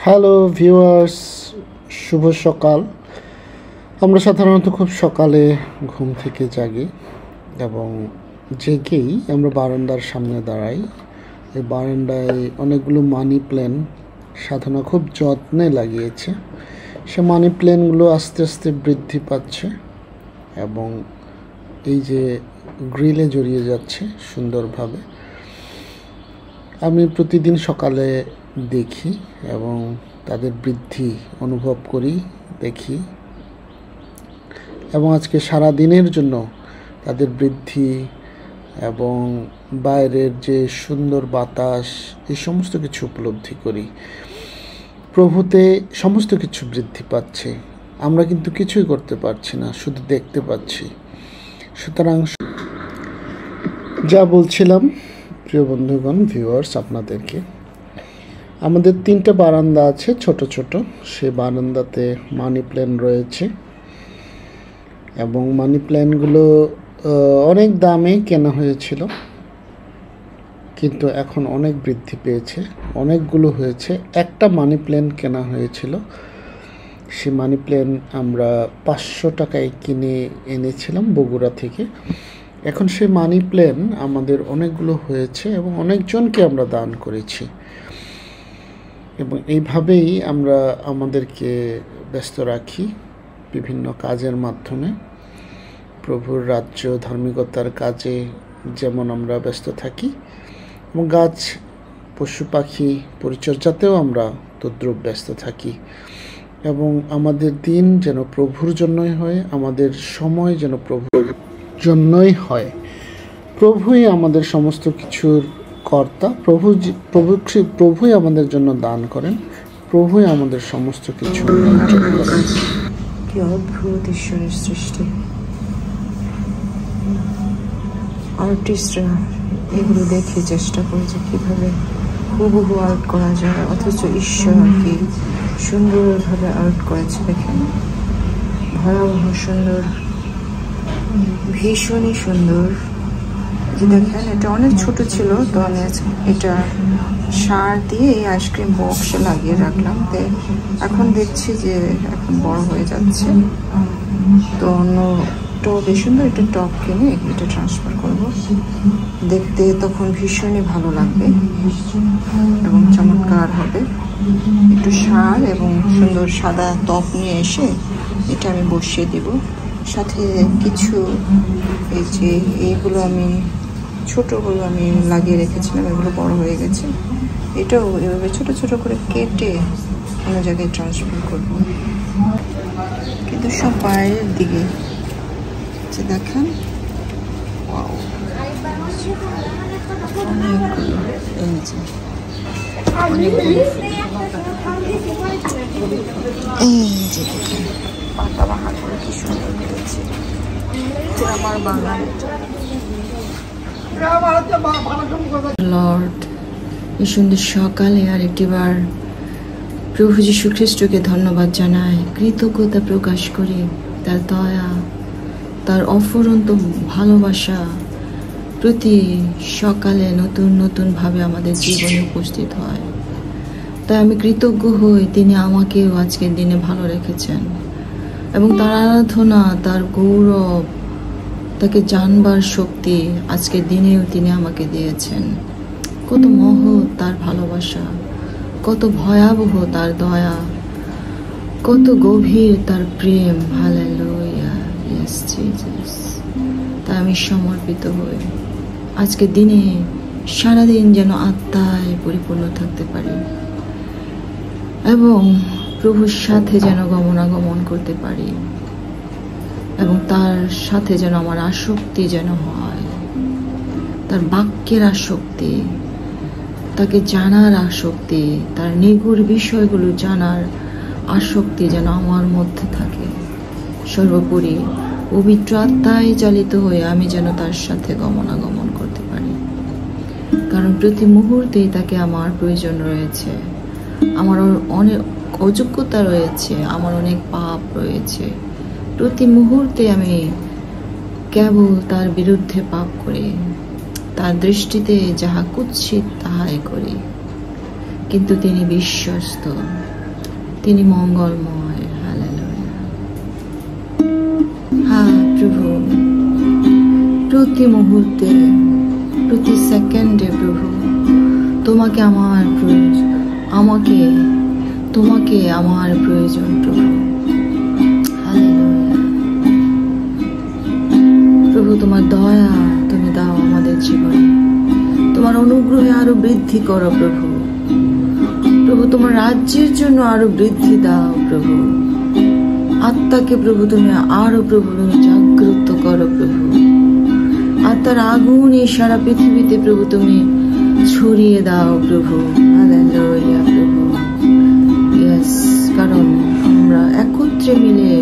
Hello viewers, শুভ সকাল। আমরা সাধারণত খুব সকালে ঘুম থেকে জাগি এবং জেগেই আমরা বারান্দার সামনে দাঁড়াই। এই বারান্দায় অনেকগুলো মানি প্ল্যান্ট সাধনা খুব যত্নে লাগিয়েছে। সে মানি প্ল্যান্টগুলো আস্তে আস্তে বৃদ্ধি পাচ্ছে এবং এই যে গ্রিলে জড়িয়ে যাচ্ছে সুন্দরভাবে। আমি প্রতিদিন সকালে দেখি এবং তাদের বৃদ্ধি অনুভব করি, দেখি এবং আজকে সারা দিনের জন্য তাদের বৃদ্ধি এবং বাইরের যে সুন্দর বাতাস, এই সমস্ত কিছু উপলব্ধি করি। প্রভুতে সমস্ত কিছু বৃদ্ধি পাচ্ছে, আমরা কিন্তু কিছুই করতে পারছি না, শুধু দেখতে পাচ্ছি। সুতরাং যা বলছিলাম প্রিয় বন্ধুগণ, ভিউয়ার্স, আপনাদেরকে আমাদের 3টে বারান্দা আছে ছোট ছোট। সে বারান্দাতে মানি প্ল্যান্ট রয়েছে এবং মানি প্ল্যান্টগুলো অনেক দামে কেনা হয়েছিল, কিন্তু এখন অনেক বৃদ্ধি পেয়েছে, অনেকগুলো হয়েছে। একটা মানি প্ল্যান্ট কেনা হয়েছিল, সে মানি প্ল্যান্ট আমরা 500 টাকায় কিনে এনেছিলাম বগুড়া থেকে। এখন সে মানি প্ল্যান্ট আমাদের অনেকগুলো হয়েছে এবং অনেকজনকে আমরা দান করেছি এবং এইভাবেই আমরা আমাদেরকে ব্যস্ত রাখি বিভিন্ন কাজের মাধ্যমে। প্রভুর রাজ্য ধার্মিকতার কাজে যেমন আমরা ব্যস্ত থাকি এবং গাছ পশু পাখি পরিচর্যাতেও আমরা তদ্রূপ ব্যস্ত থাকি এবং আমাদের দিন যেন প্রভুর জন্যই হয়, আমাদের সময় যেন প্রভুর জন্যই হয়। প্রভুই আমাদের সমস্ত কিছুর কর্তা, প্রভুই আমাদের জন্য দান করেন, প্রভুই আমাদের সমস্ত কিছু নিয়ন্ত্রণ করেন। কি অদ্ভুত ঈশ্বরের সৃষ্টি! আর্টিস্টরা এগুলো দেখে চেষ্টা করেছে কিভাবে হুবহু আর্ট করা যায়, অথচ ঈশ্বর কি সুন্দরভাবে আর্ট করেছে। দেখেন, ভয়াবহ সুন্দর, ভীষণই সুন্দর। যে দেখেন, এটা অনেক ছোট ছিল, তো আমি এটা সার দিয়ে এই আইসক্রিম বক্সে লাগিয়ে রাখলাম। তো এখন দেখছি যে এখন বড় হয়ে যাচ্ছে, তো অন্য টবে সুন্দর একটা টব কিনে এটা ট্রান্সফার করব। দেখতে তখন ভীষণই ভালো লাগবে এবং চমৎকার হবে। একটু সার এবং সুন্দর সাদা টব নিয়ে এসে এটা আমি বসিয়ে দেব। সাথে কিছু এই যে এইগুলো আমি ছোটগুলো আমি লাগিয়ে রেখেছিলাম, এগুলো বড় হয়ে গেছে। এটাও এভাবে ছোট ছোট করে কেটে অন্য জায়গায় ট্রান্সফার করব, কিন্তু সব বাইরের দিকে। যে দেখেন, অনেকগুলো, এই যে দেখেন পাতা বাহাগুলো কি সুন্দর হয়েছে। আমার বাঙালি লর্ড, এই সুন্দর সকালে আরেকটিবার প্রভু যীশু খ্রিস্টকে ধন্যবাদ জানাই, কৃতজ্ঞতা প্রকাশ করি তার দয়া, তার অফুরন্ত ভালোবাসা প্রতি সকালে নতুন নতুন ভাবে আমাদের জীবনে উপস্থিত হয়। তাই আমি কৃতজ্ঞ হই, তিনি আমাকেও আজকের দিনে ভালো রেখেছেন এবং তার আরাধনা, তার গৌরব, তাকে জানবার শক্তি আজকের দিনেও তিনি আমাকে দিয়েছেন। কত মহৎ তার ভালোবাসা, কত ভয়াবহ তার দয়া, কত গভীর তার প্রেম। Hallelujah, yes Jesus. তাই আমি সমর্পিত হই আজকের দিনে, সারাদিন যেন আত্মায় পরিপূর্ণ থাকতে পারি এবং প্রভুর সাথে যেন গমনাগমন করতে পারি এবং তার সাথে যেন আমার আসক্তি যেন হয়, তার বাক্যের আসক্তি, তাকে জানার আসক্তি, তার নিগুড় বিষয়গুলো জানার আসক্তি যেন আমার মধ্যে থাকে। সর্বোপরি পবিত্র আত্মায় চালিত হয়ে আমি যেন তার সাথে গমনাগমন করতে পারি, কারণ প্রতি মুহূর্তেই তাকে আমার প্রয়োজন রয়েছে। আমার অনেক অযোগ্যতা রয়েছে, আমার অনেক পাপ রয়েছে। প্রতি মুহূর্তে আমি কেবল তার বিরুদ্ধে পাপ করি, তার দৃষ্টিতে যাহা কুৎসিত তাহাই করি, কিন্তু তিনি বিশ্বস্ত, তিনি মঙ্গলময়। হালেলুয়া। হ্যাঁ প্রভু, প্রতি মুহূর্তে, প্রতি সেকেন্ডে প্রভু তোমাকে আমার প্রয়োজন, তোমাকে আমার প্রয়োজন প্রভু। হালেলুয়া। প্রভু তোমার দয়া তুমি দাও আমাদের জীবনে, তোমার অনুগ্রহে আরো বৃদ্ধি করো প্রভু। প্রভু তোমার রাজ্যের জন্য আরো বৃদ্ধি দাও প্রভু। আত্মাকে প্রভু তুমি আরো প্রভু তুমি জাগ্রত করো প্রভু। আত্মার আগুন এই সারা পৃথিবীতে প্রভু তুমি ছড়িয়ে দাও প্রভু। হালেলুয়া প্রভু। ইয়েস, কারণ আমরা একত্রে মিলে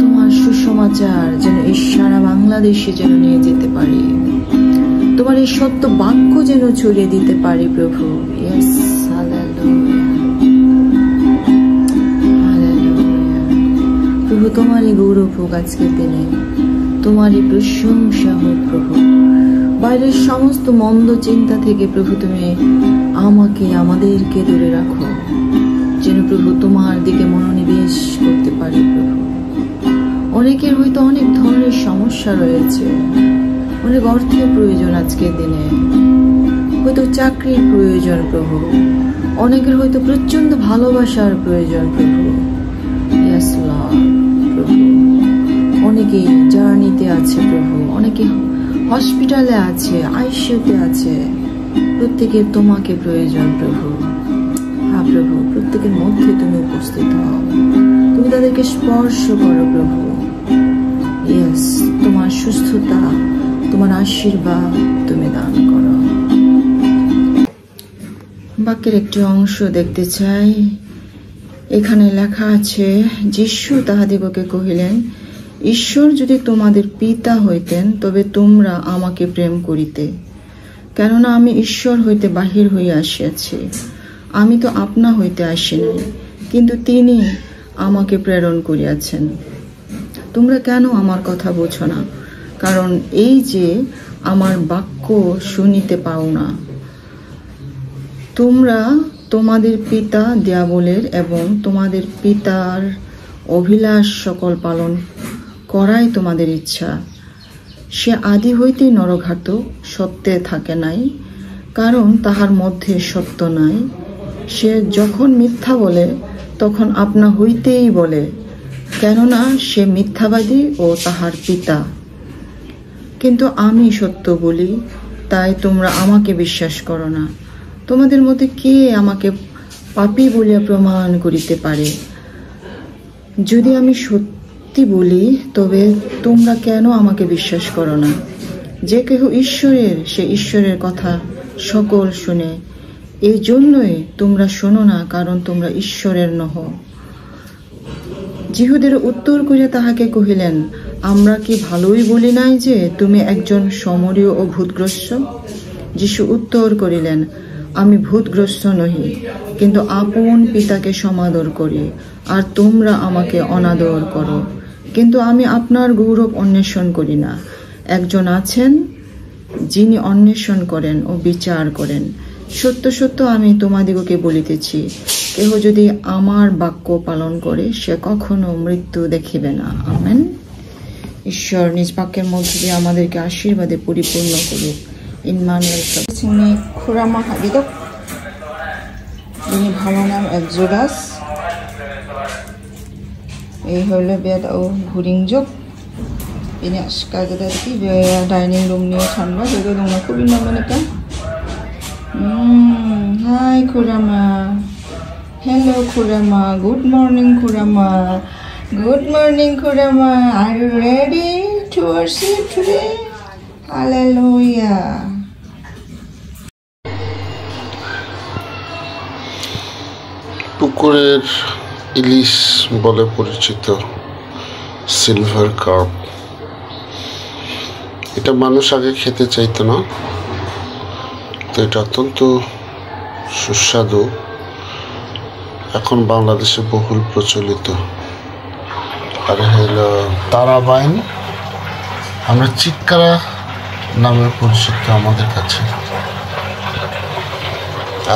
তোমার সুসমাচার যেন এই সারা বাংলাদেশে যেন নিয়ে যেতে পারি, তোমার এই সত্য বাক্য যেন ছড়িয়ে দিতে পারি প্রভু। Yes, hallelujah hallelujah. প্রভু তোমারই গৌরব হোক আজকের দিনে, তোমারই প্রশংসা হোক প্রভু। বাইরের সমস্ত মন্দ চিন্তা থেকে প্রভু তুমি আমাদেরকে দূরে রাখো, যেন প্রভু তোমার দিকে মনোনিবেশ করতে পারি প্রভু। অনেকের হয়তো অনেক ধরনের সমস্যা রয়েছে, অনেক অর্থের প্রয়োজন আজকের দিনে, হয়তো চাকরির প্রয়োজন প্রভু, অনেকের হয়তো প্রচন্ড ভালোবাসার প্রয়োজন প্রভু। ইয়েস লর্ড প্রভু। অনেকে জার্নিতে আছে প্রভু, অনেকে হসপিটালে আছে, আইসিইউতে আছে, প্রত্যেকের তোমাকে প্রয়োজন প্রভু। হ্যাঁ প্রভু, প্রত্যেকের মধ্যে তুমি উপস্থিত হও, তুমি তাদেরকে স্পর্শ করো প্রভু। ইয়েস, তোমার সুস্থতা, তোমার আশীর্বাদ তুমি দান করো। বাক্যের একটি অংশ দেখতে চাই। এখানে লেখা আছে, যীশু তাহাদিগকে কহিলেন, ঈশ্বর যদি তোমাদের পিতা হইতেন তবে তোমরা আমাকে প্রেম করিতে, কেননা আমি ঈশ্বর হইতে বাহির হইয়া আসিয়াছি। আমি তো আপনা হইতে আসি নাই, কিন্তু তিনি আমাকে প্রেরণ করিয়াছেন। তোমরা কেন আমার কথা বোঝো না? কারণ এই যে আমার বাক্য শুনিতে পাও না। তোমরা তোমাদের পিতা দিয়াবলের এবং তোমাদের পিতার অভিলাষ সকল পালন করাই তোমাদের ইচ্ছা। সে আদি হইতেই নরঘাতক, সত্যে থাকে নাই, কারণ তাহার মধ্যে সত্য নাই। সে যখন মিথ্যা বলে তখন আপনা হইতেই বলে, কেননা সে মিথ্যাবাদী ও তাহার পিতা। কিন্তু আমি সত্য বলি, তাই তোমরা আমাকে বিশ্বাস করো না। তোমাদের মধ্যে কে আমাকে পাপী বলিয়া প্রমাণ করিতে পারে? যদি আমি সত্যি বলি, তবে তোমরা কেন আমাকে বিশ্বাস করো না? যে কেহ ঈশ্বরের, সে ঈশ্বরের কথা সকল শুনে। এই জন্যই তোমরা শোনো না, কারণ তোমরা ঈশ্বরের নহ। যিহুদের উত্তর করিয়া তাহাকে কহিলেন, আমরা কি ভালোই বলি নাই যে তুমি একজন সমরীয় ও ভূতগ্রস্ত? যিশু উত্তর করিলেন, আমি ভূতগ্রস্ত নহি, কিন্তু আপন পিতাকে সমাদর করি, আর তোমরা আমাকে অনাদর করো। কিন্তু আমি আপনার গৌরব অন্বেষণ করি না। একজন আছেন যিনি অন্বেষণ করেন ও বিচার করেন। সত্য সত্য আমি তোমাদিগকে বলিতেছি, কেহ যদি আমার বাক্য পালন করে সে কখনো মৃত্যু দেখিবে না। আমেন। ঈশ্বর নিজ বাক্যের মধ্য দিয়ে আমাদেরকে আশীর্বাদে পরিপূর্ণ করুক। ইম্মানুয়েল সবসিংনি খুরামা হাবিদক যিনি ভালো নাম একজোদাস এই হলো বেদ ও ঘুরিংজক ini kagada ki biaya dining room ni thanba bego dongna kubina maneka. Hi Kurama. Hello Kurama. Good morning Kurama. Good morning Kurama. Are you ready to worship today? Hallelujah. পুকুরের ইলিশ বলে পরিচিত সিলভার কার্প, এটা মানুষ আগে খেতে চাইতো না, তো এটা অত্যন্ত সুস্বাদু, এখন বাংলাদেশে বহুল প্রচলিত। আর হলো তারাবাইন, আমরা চিক্কারা নামে পরিচিত আমাদের কাছে।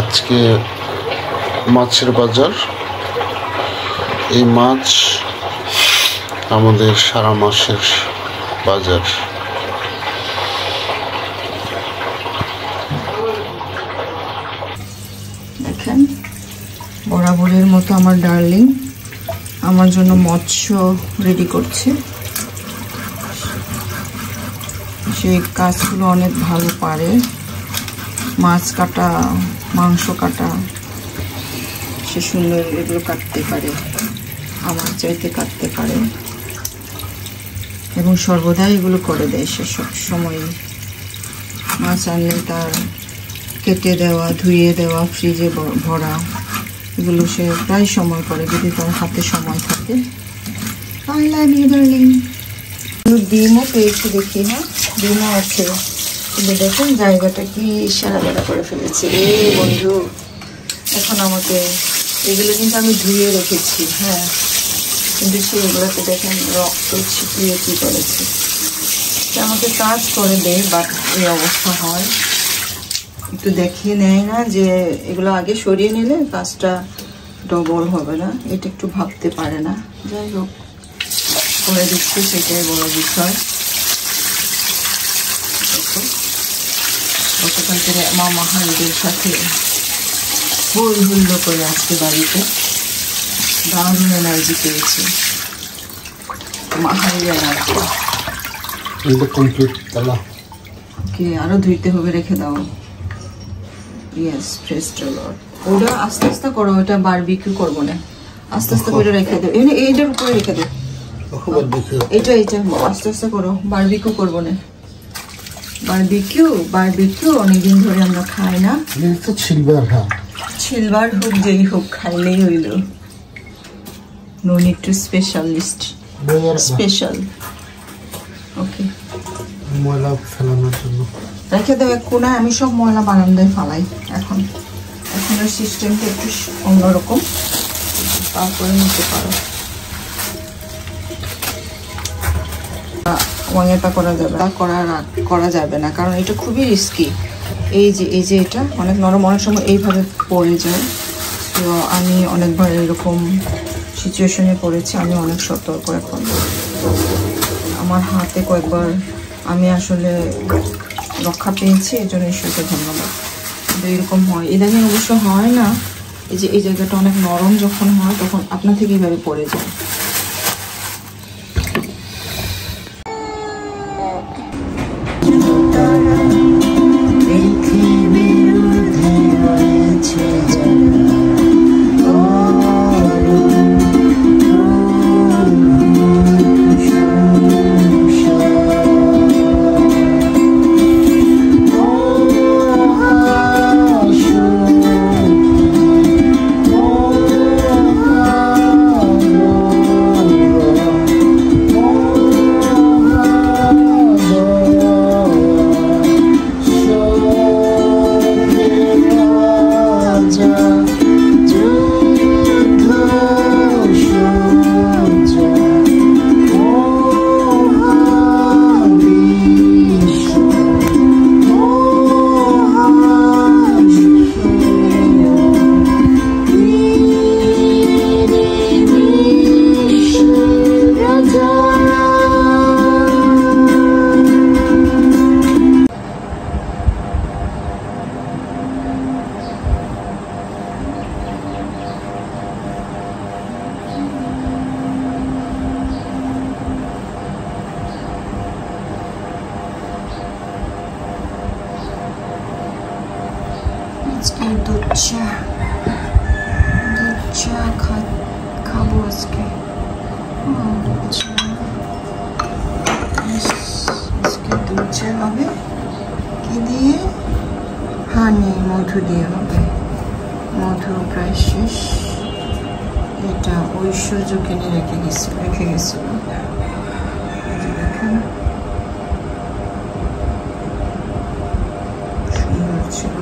আজকে মাছের বাজার, এই মাছ আমাদের সারা মাসের বাজার। দেখেন বরাবরের মতো আমার ডার্লিং আমার জন্য মৎস্য রেডি করছে। সে কাজগুলো অনেক ভালো পারে, মাছ কাটা, মাংস কাটা, সে সুন্দর এগুলো কাটতে পারে, আমার চাইতে কাটতে পারে এবং সর্বদাই এগুলো করে দেয়। সে সব সময় মাছ আনলে তার কেটে দেওয়া, ধুয়ে দেওয়া, ফ্রিজে ভরা, এগুলো সে প্রায় সময় করে যদি তার হাতে সময় থাকে। I love you darling. ডিমও পেয়েছি দেখি, হ্যাঁ ডিমও আছে, কিন্তু দেখুন জায়গাটা কি সারা বেড়া করে ফেলেছে রে বন্ধু। এখন আমাকে এগুলো কিন্তু আমি ধুয়ে রেখেছি, হ্যাঁ, কিন্তু সেগুলোকে দেখেন রক্ত ছিটিয়ে কি করেছে। আমাকে কাজ করে দেয়, বাট এই অবস্থা হয়। একটু দেখিয়ে নেয় না যে এগুলো আগে সরিয়ে নিলে কাজটা ডবল হবে না, এটা একটু ভাবতে পারে না। যাই হোক করে দিচ্ছি, সেটাই বড় বিষয়। গতকাল থেকে মামা হারিদের সাথে হই হুল্লো করে আসতে বাড়িতে দারুণ এনার্জি পেয়েছি, মাহারির এনার্জি। ওকে আরো ধুইতে হবে, রেখে দাও। Yes praise the Lord. ওটা আস্তে আস্তে করো, ওটা বারবিকিউ করবো না, আস্তে আস্তে করে রেখে দাও। এইটার উপরে রেখে দাও, এটা আস্তে আস্তে করো, বারবিকিউ করবো না। বারবিকিউ অনেকদিন ধরে আমরা খাই না। সিলভার হোক যেই হোক খাইলেই হইল। No need to specialist, special. Okay ময়লা ফেলানোর জন্য রেখে দাও এক কোনায়। আমি সব ময়লা বারান্দায় ফালাই এখন। এখনের সিস্টেমটা একটু অন্যরকম, তারপরে নিতে পারো। ওয়াংয়েরটা করা যাবে না, কারণ এটা খুবই রিস্কি। এই যে এটা অনেক নরম, অনেক সময় এইভাবে পড়ে যায়। তো আমি অনেকবার এরকম সিচুয়েশনে পড়েছি, আমি অনেক সতর্ক এখন। আমার হাতে কয়েকবার আমি আসলে রক্ষা পেয়েছি, এই জন্য ঈশ্বরকে ধন্যবাদ। কিন্তু এরকম হয়, ইদানিং অবশ্য হয় না। এই যে এই জায়গাটা অনেক নরম যখন হয়, তখন আপনা থেকে এইভাবে পড়ে যায়। আজকে দুধ চা খাবো আজকে। আজকে দুধ চা হবে কি দিয়ে? হানি, মধু দিয়ে হবে। মধু প্রায় শেষ। এটা ঐশ্বর্য কিনে রেখে গেছিল। দেখেন সুন্দর ছিল।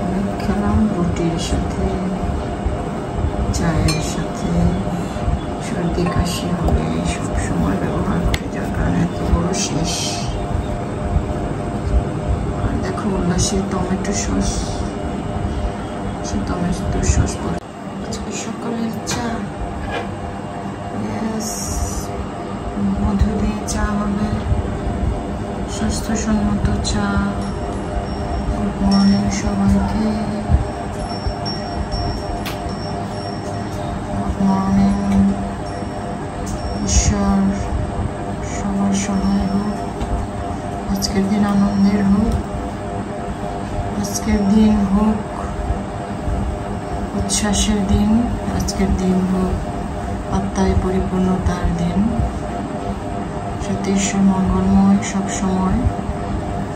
অনেক খেলাম রুটির সাথে, চায়ের সাথে। সর্দি কাশি হলে সব সময় ব্যবহার করে, যার কারণে এত বড় শেষ। আর দেখো উল্লাসের টমেটো সস, সকালের চা, মধু দিয়ে চা হবে, স্বাস্থ্যসম্মত চা। গুড মর্নিং সবাইকে, গুড মর্নিং। ঈশ্বর সবার সহায় হোক, আজকের দিন আনন্দের হোক, আজকের দিন হোক উচ্ছ্বাসের দিন, আজকের দিন হোক আত্মায় পরিপূর্ণতার দিন। সত্যি ঈশ্বর মঙ্গলময়,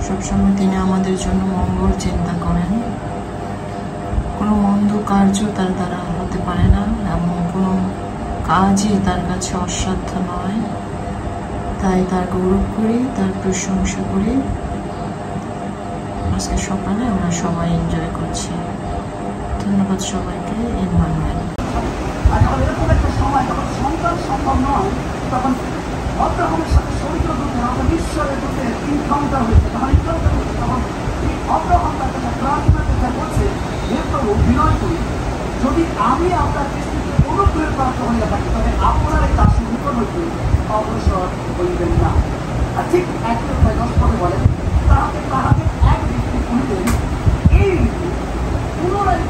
সবসময় তিনি আমাদের জন্য মঙ্গল চিন্তা করেন। কোনো মন্দ কার্য তার দ্বারা হতে পারে না, এমন কোনো কাজই তার কাছে অসাধ্য নয়। তাই তার গৌরব করি, তার প্রশংসা করি। আজকে সকালে আমরা সবাই এনজয় করছি। ধন্যবাদ সবাইকে। ইমানুয়েল। এরকম একটা সময় যখন সন্তান সম্ভব নয়, তখন অব্রাহামের সাথে শরীর দূতে আমাদের ঈশ্বরের দূতে ইনকাউন্টার হয়েছে। তখন এই অব্রাহাম তাকে প্রার্থনা করতে বলছে, হে প্রভু, বিনয় করি, যদি আমি আপনার দৃষ্টিতে অনুগ্রহের প্রাপ্ত হইয়া থাকি, তবে আপনার এই দাসের নিকট হইতে অগ্রসর হইবেন না। আর ঠিক একই উপায় 10 পদে বলেন, তাহাদের এক দৃষ্টি করিলেন, এই ঋতু পুনরায়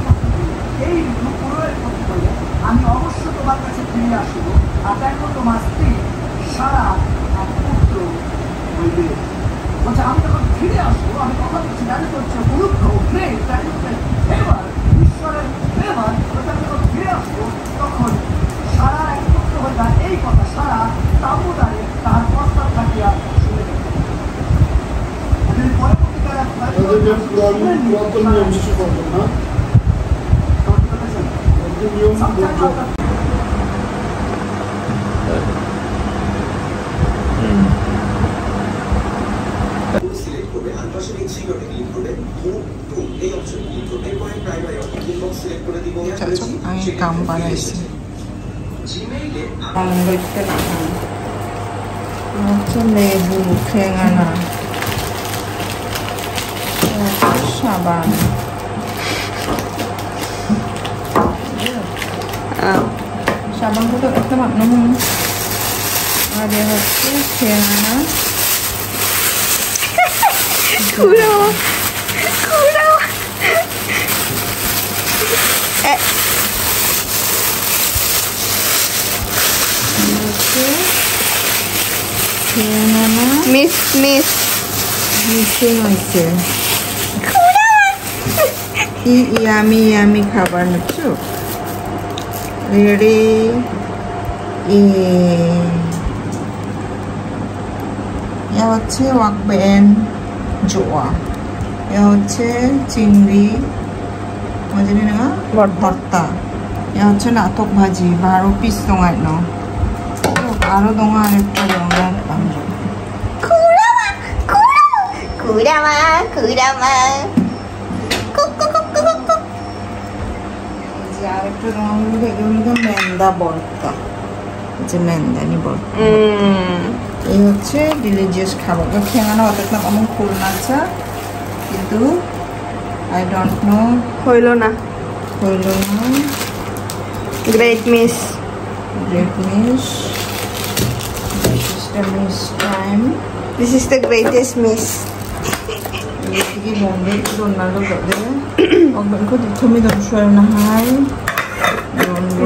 করতে হইলে আমি অবশ্য তোমার কাছে ফিরে আসবো, আর দেখো তোমার স্ত্রী সারা এক পুত্র হইবে। বলছে আমি যখন ফিরে আসবো, আমি কথা বলছি জানি করছে অনুগ্রহ, গ্রেট, ফেভার, ঈশ্বরের ফেভার। আমি যখন ফিরে আসবো তখন সারা এক পুত্র হইবে। এই কথা সারা তাবুদারে তার প্রস্তাব থাকিয়া শুনে দেখতে। পরবর্তীকালে সিলেক্ট করবে, আনপাশে ইনসিকিউরিটি ক্লিক করবে, মুভ টু এই অপশন ক্লিক করবে, পয়েন্ট প্রাইমারি ইনবক্স সিলেক্ট করে দিব। আমি কাম বানাইছি জিমেইলে লেবু, ঠেঙানা, সাবান, সাবানগুলো একটা মাত্র, আর এ হচ্ছে ঠেঙানা। মিসিং হয়েছে ইয়ামি খাবার নিচ্ছ রেডি। এ হচ্ছে ওয়াকবেন জোয়া, এ হচ্ছে চিংড়ি ভর্তা, এ হচ্ছে নাটক ভাজি, 12 পিস দোঙায় ন আরো দোঙা আরেকটা দোঙা আরেকটা দোঙা মেন্দা ভর্তা, হচ্ছে মেন্দানি ভর্তা। এই হচ্ছে ডিলিজিয়াস খাবার। খেয়ানো অত না আমার খুলনা চা, কিন্তু আই ডোন্ট নো হইল না। Great miss miss time, this is the greatest miss. 이게 뭔데? 이런날로 그래? 그거 도톰이 너무 좋아요, 하이.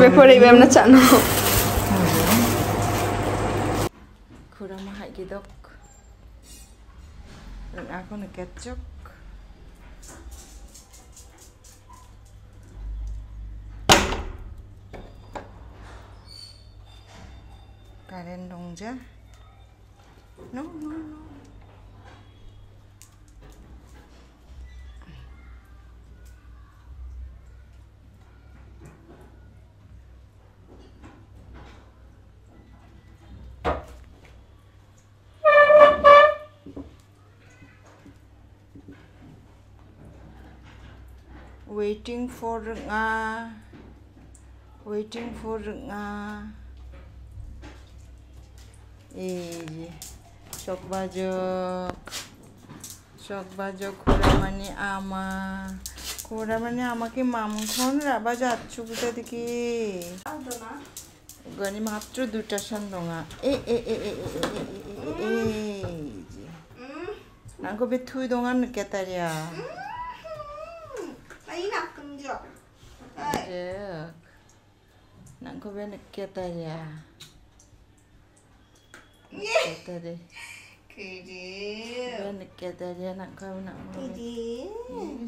왜 버리 왜 없나 잖아. 그러면 하기도. aku nekecok. Karen dongja. No. Waiting for sok bajok kuramani ama ওরা মানে আমাকে মামুখন রাবা যাচ্ছ কোথা থেকে গানি মাত্র 2টা সান্দোঙা নাঙ্গো বে থুই দোঙা কেতারিয়া 나고 왜 느꼈다냐? 느꼈다래. 그래. 왜 느꼈다냐? 나고 나. 그래.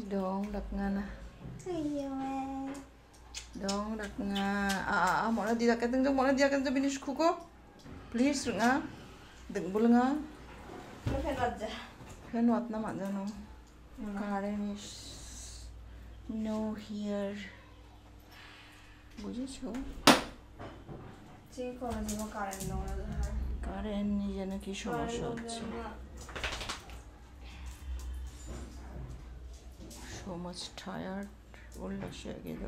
dong đặt nga na. Dong đặt nga. Mọi người đi đặt cái từng trong mọi người đi đặt cái trong finish kuko. Please nga. Đừng bul nga. Fan wat na man jano. Karen is no here. বুঝেছো check করে দিব current না current নিয়ে যেন কি সমস্যা হচ্ছে so much tired উল্লাসে গেল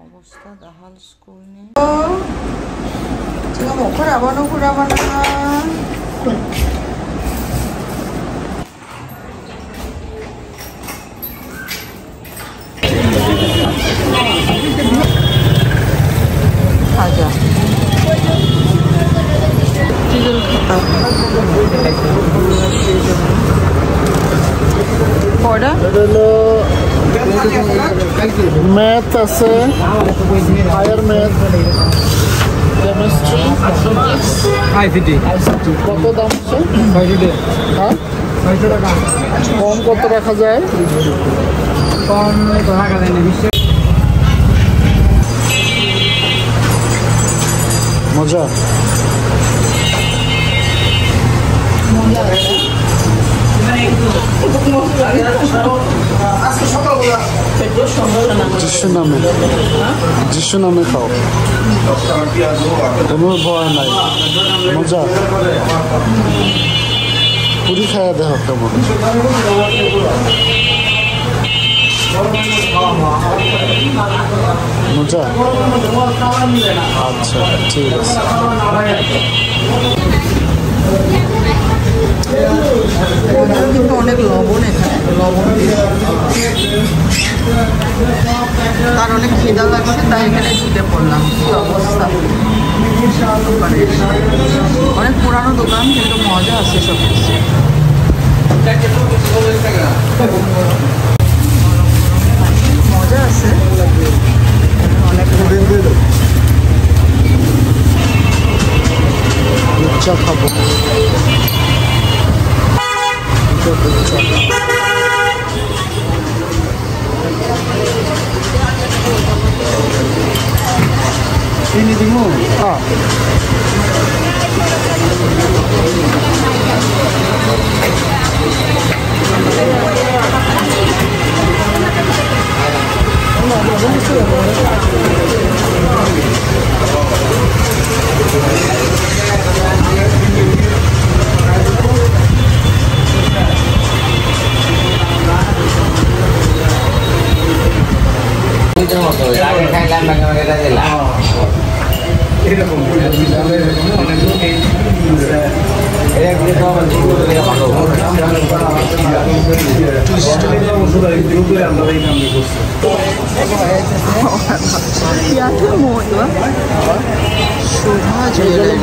অবস্থা দাহাল স্কুল নে 지금 오크라바노 구라바나 가자. 찌질 갔다. 뭐라? ম্যাথ আছে হায়ার ম্যাথ কেমিস্ট্রি আইসিটি কত দাম আছে 500 হ্যাঁ 500 টাকা কম কত রাখা যায় কম তো রাখা যায় না মজা যিশু নামে খাও কোনো ভয় নাই মজা পুরি খাওয়া দেহ কেমন মজা আচ্ছা ঠিক আছে কিন্তু অনেক লবণ এখানে লবণ তার অনেক খিদা লাগছে তাই এখানে ঢুকে পড়লাম কি অবস্থা অনেক পুরানো দোকান কিন্তু মজা আছে সব কিছু মজা আছে অনেক চা খাবো ini demo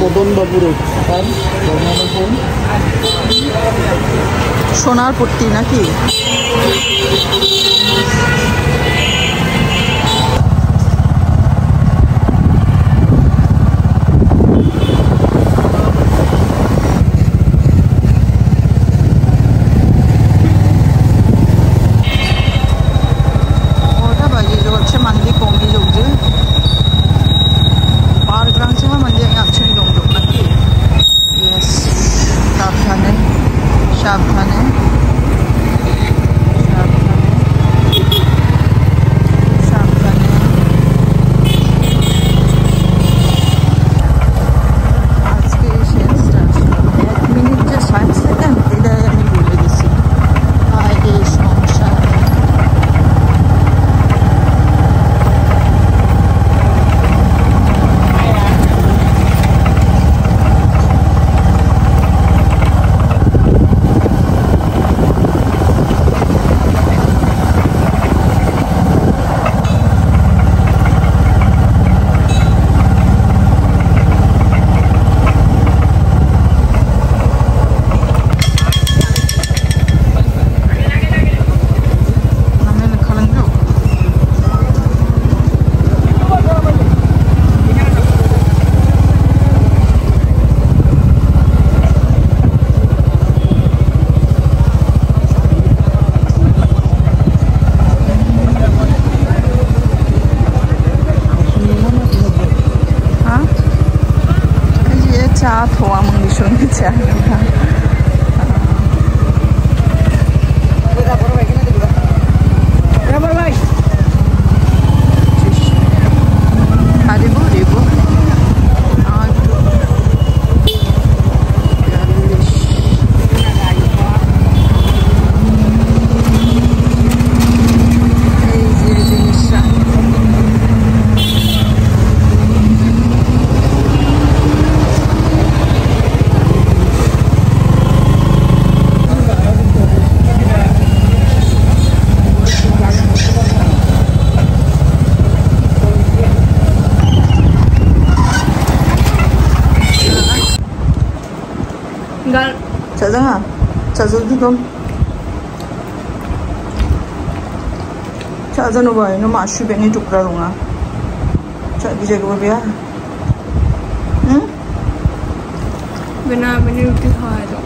মদন বাবুর সোনার পট্টি নাকি 나 도와 먹는 쇼니지 않을까? 자정아, 자정도 좀. 자정은 봐, 이놈 아슈벤이 뚝라롱아. 자, 이제 그거 비야. 응? Benar-benar itu hal.